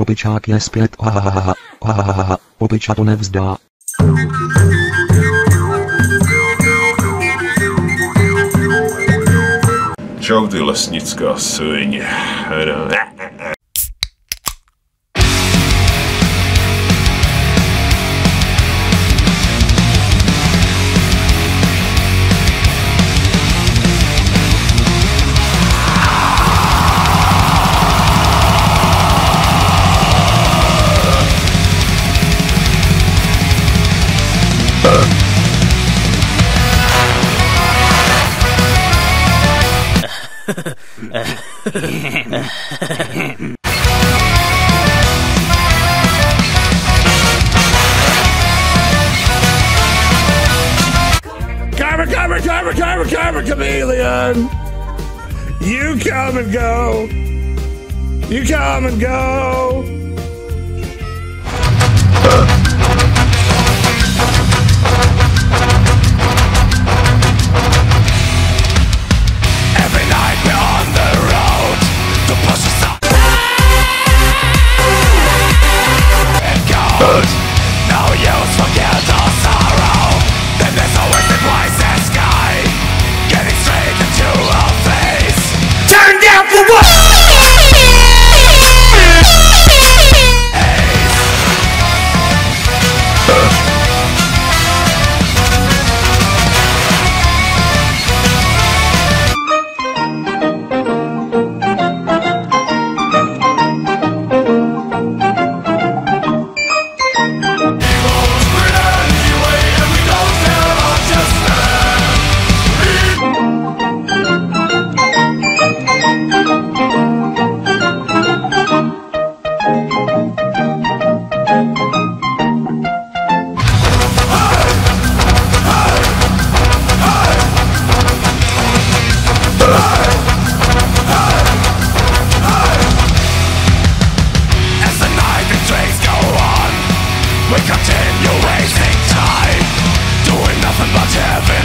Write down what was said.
Opičák je zpět, opiča to nevzdá. Čau ty lesnická svině. Chameleon. You come and go. You come and go. Every night we're on the road to push us up and go. No use for guilt or sorrow. Then there's always the wisest sky getting straight into our face. Turn down for what? We continue wasting time, doing nothing but having